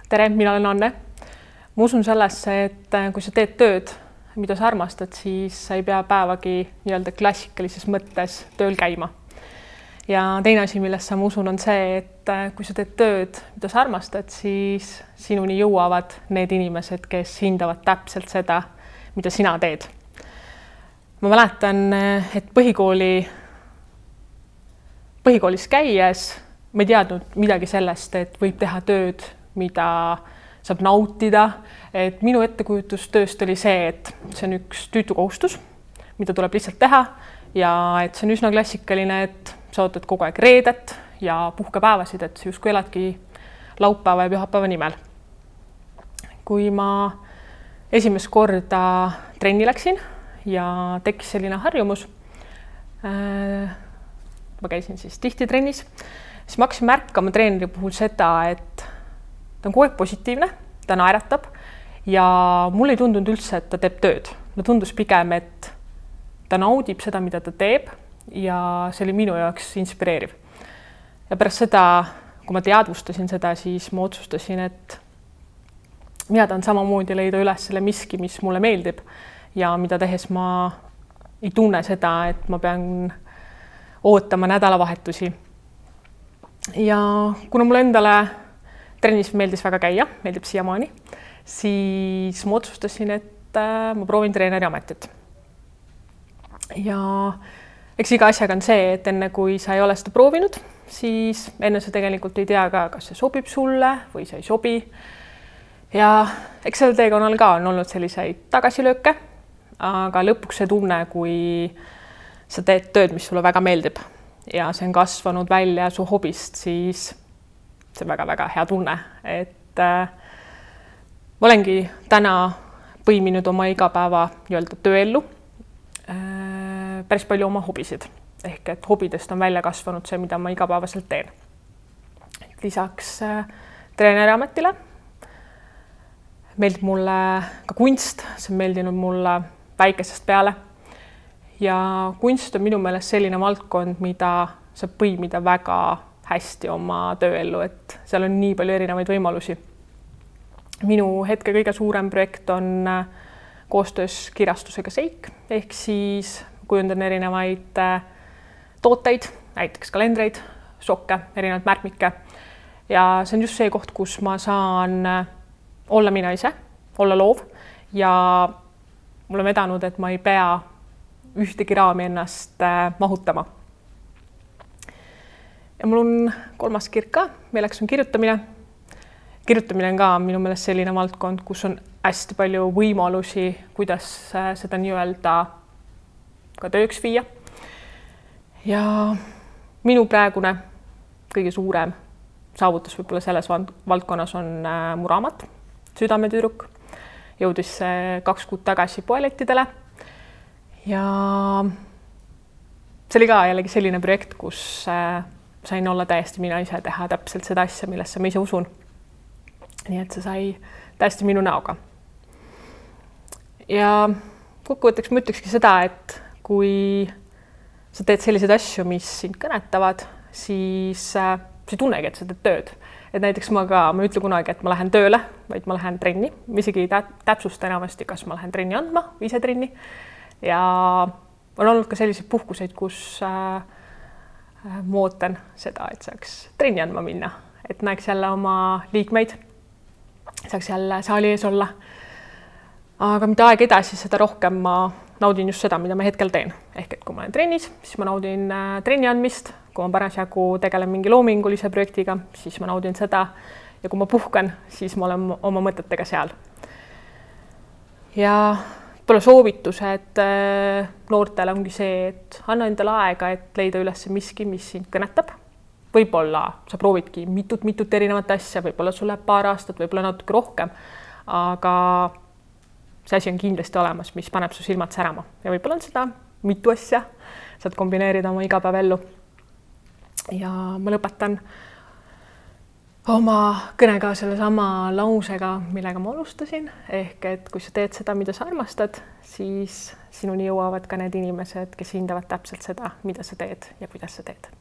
Tere, mina olen Anne. Ma usun sellesse, et kui sa teed tööd, mida sa armastad, siis sa ei pea päevagi nii-öelda klassikalises mõttes tööl käima. Ja teine asi, millesse ma usun, on see, et kui sa teed tööd, mida sa armastad, siis sinuni jõuavad need inimesed, kes hindavad täpselt seda, mida sina teed. Ma mäletan, et põhikoolis käies ma ei teadnud midagi sellest, et võib teha tööd, mida saab nautida. Et minu ettekujutus tööst oli see, et see on üks tüütu kohustus, mida tuleb lihtsalt teha ja et see on üsna klassikaline, et sa ootad kogu aeg reedet ja puhkepäevasid, et sa justkui eladki laupäeva ja pühapäeva nimel. Kui ma esimest korda trenni läksin ja tekkis selline harjumus, ma käisin siis tihti trennis, siis ma hakkasin märkama treeneri puhul seda, et ta on kogu aeg positiivne, ta naeratab ja mulle ei tundunud üldse, et ta teeb tööd. Mulle tundus pigem, et ta naudib seda, mida ta teeb ja see oli minu jaoks inspireeriv. Ja pärast seda, kui ma teadvustasin seda, siis ma otsustasin, et mina tahan samamoodi leida üles selle miski, mis mulle meeldib ja mida tehes ma ei tunne seda, et ma pean ootama nädalavahetusi. Ja kuna mulle endale trennis meeldis väga käia, meeldib siiamaani, siis ma otsustasin, et ma proovin treeneri ametit. Ja eks iga asjaga on see, et enne kui sa ei ole seda proovinud, siis enne sa tegelikult ei tea ka, kas see sobib sulle või see ei sobi. Ja eks sellel teekonnal ka on olnud selliseid tagasilööke, aga lõpuks see tunne, kui sa teed tööd, mis sulle väga meeldib ja see on kasvanud välja su hobist, siis see on väga-väga hea tunne, et ma olengi täna põiminud oma igapäeva nii-öelda tööellu päris palju oma hobisid. Ehk et hobidest on välja kasvanud see, mida ma igapäevaselt teen. Lisaks treeneri ametile meeldib mulle ka kunst, see on meeldinud mulle väikesest peale. Ja kunst on minu meelest selline valdkond, mida saab põimida väga hästi oma tööellu, et seal on nii palju erinevaid võimalusi. Minu hetke kõige suurem projekt on koostöös kirjastusega Seik, ehk siis kujundan erinevaid tooteid, näiteks kalendreid, sokke, erinevaid märkmikke. Ja see on just see koht, kus ma saan olla mina ise, olla loov ja mul on vedanud, et ma ei pea ühtegi raami ennast mahutama. Ja mul on kolmas kirg ka, milleks on kirjutamine. Kirjutamine on ka minu meelest selline valdkond, kus on hästi palju võimalusi, kuidas seda nii-öelda ka tööks viia. Ja minu praegune kõige suurem saavutus võib-olla selles valdkonnas on mu raamat Südametüdruk. Jõudis 2 kuud tagasi poelettidele. Ja see oli ka jällegi selline projekt, kus sain olla täiesti mina ise teha täpselt seda asja, millesse ma ise usun. Nii et see sai täiesti minu näoga. Ja kokkuvõtteks ma ütlekski seda, et kui sa teed selliseid asju, mis sind kõnetavad, siis sa ei tunnegi, et sa teed tööd. Et näiteks ma ei ütle kunagi, et ma lähen tööle, vaid ma lähen trenni. Ma isegi ei täpsusta enamasti, kas ma lähen trenni andma või ise trenni. Ja on olnud ka selliseid puhkuseid, kus ma ootan seda, et saaks trenni andma minna, et näeks jälle oma liikmeid, saaks jälle saali ees olla. Aga mida aeg edasi, seda rohkem ma naudin just seda, mida ma hetkel teen. Ehk et kui ma olen trennis, siis ma naudin trenni andmist, kui ma parasjagu tegelen mingi loomingulise projektiga, siis ma naudin seda ja kui ma puhkan, siis ma olen oma mõtetega seal. Ja võib-olla soovitused noortele ongi see, et anna endale aega, et leida üles miski, mis sind kõnetab. Võib-olla sa proovidki mitut erinevat asja, võib-olla sul läheb paar aastat, võib-olla natuke rohkem, aga see asi on kindlasti olemas, mis paneb su silmad särama. Ja võib-olla on seda mitu asja, saad kombineerida oma igapäevaellu. Ja ma lõpetan oma kõnega selle sama lausega, millega ma alustasin. Ehk et kui sa teed seda, mida sa armastad, siis sinuni jõuavad ka need inimesed, kes hindavad täpselt seda, mida sa teed ja kuidas sa teed.